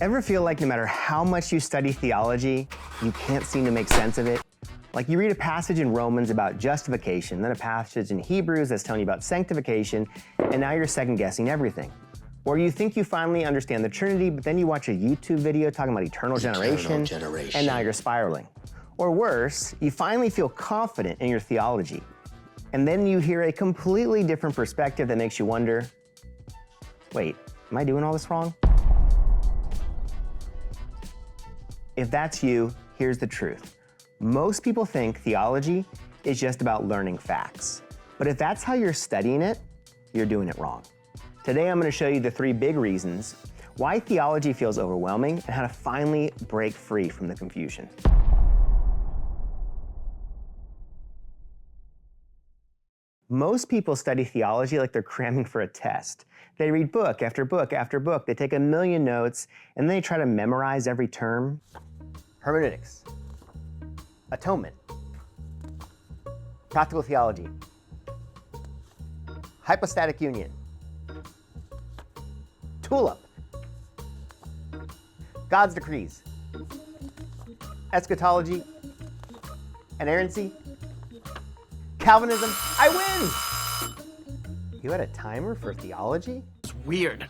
Ever feel like no matter how much you study theology, you can't seem to make sense of it? Like you read a passage in Romans about justification, then a passage in Hebrews that's telling you about sanctification, and now you're second-guessing everything. Or you think you finally understand the Trinity, but then you watch a YouTube video talking about eternal generation, and now you're spiraling. Or worse, you finally feel confident in your theology, and then you hear a completely different perspective that makes you wonder, wait, am I doing all this wrong? If that's you, here's the truth. Most people think theology is just about learning facts. But if that's how you're studying it, you're doing it wrong. Today I'm going to show you the 3 big reasons why theology feels overwhelming and how to finally break free from the confusion. Most people study theology like they're cramming for a test. They read book after book after book, they take a million notes, and then they try to memorize every term. Hermeneutics, atonement, practical theology, hypostatic union, tulip, God's decrees, eschatology, inerrancy, Calvinism. I win! You had a timer for theology? It's weird.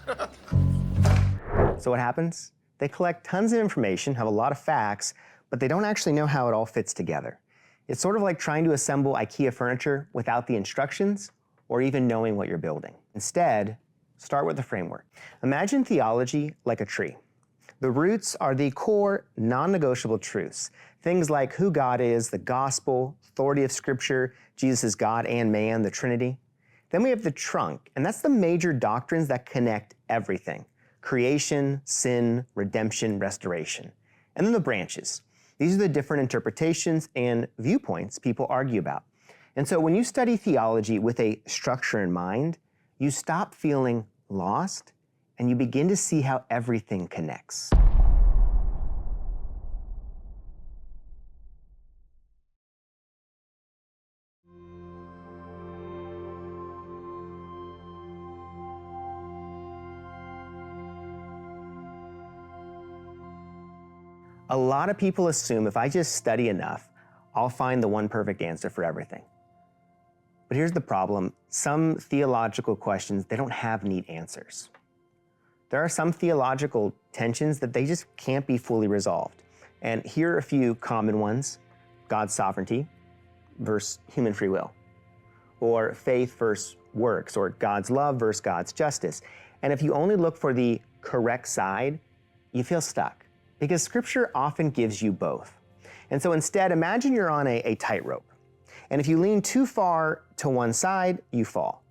So what happens? They collect tons of information, have a lot of facts, but they don't actually know how it all fits together. It's sort of like trying to assemble IKEA furniture without the instructions or even knowing what you're building. Instead, start with the framework. Imagine theology like a tree. The roots are the core, non-negotiable truths. Things like who God is, the gospel, authority of Scripture, Jesus is God and man, the Trinity. Then we have the trunk, and that's the major doctrines that connect everything. Creation, sin, redemption, restoration. And then the branches. These are the different interpretations and viewpoints people argue about. And so when you study theology with a structure in mind, you stop feeling lost and you begin to see how everything connects. A lot of people assume if I just study enough, I'll find the one perfect answer for everything. But here's the problem. Some theological questions, they don't have neat answers. There are some theological tensions that they just can't be fully resolved. And here are a few common ones. God's sovereignty versus human free will. Or faith versus works, or God's love versus God's justice. And if you only look for the correct side, you feel stuck. Because Scripture often gives you both. And so instead, imagine you're on a tightrope. And if you lean too far to one side, you fall.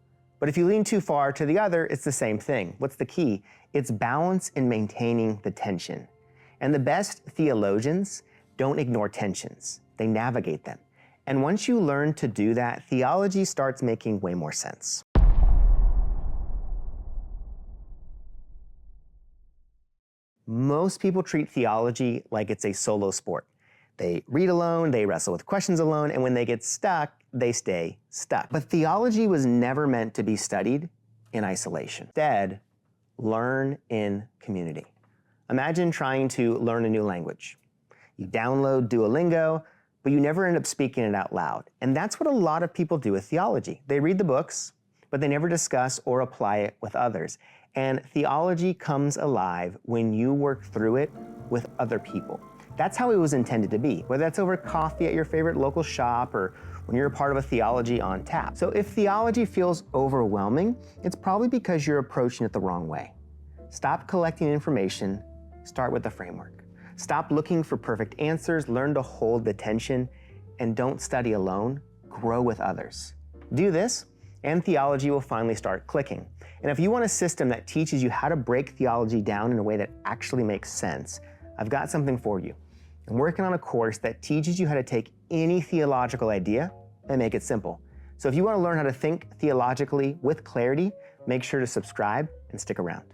But if you lean too far to the other, it's the same thing. What's the key? It's balance in maintaining the tension. And the best theologians don't ignore tensions. They navigate them. And once you learn to do that, theology starts making way more sense. Most people treat theology like it's a solo sport. They read alone, they wrestle with questions alone, and when they get stuck, they stay stuck. But theology was never meant to be studied in isolation. Instead, learn in community. Imagine trying to learn a new language. You download Duolingo, but you never end up speaking it out loud. And that's what a lot of people do with theology. They read the books, but they never discuss or apply it with others. And theology comes alive when you work through it with other people. That's how it was intended to be, whether that's over coffee at your favorite local shop or when you're a part of a theology on tap. So if theology feels overwhelming, it's probably because you're approaching it the wrong way. Stop collecting information, start with the framework. Stop looking for perfect answers, learn to hold the tension, and don't study alone, grow with others. Do this, and theology will finally start clicking. And if you want a system that teaches you how to break theology down in a way that actually makes sense, I've got something for you. I'm working on a course that teaches you how to take any theological idea and make it simple. So if you want to learn how to think theologically with clarity, make sure to subscribe and stick around.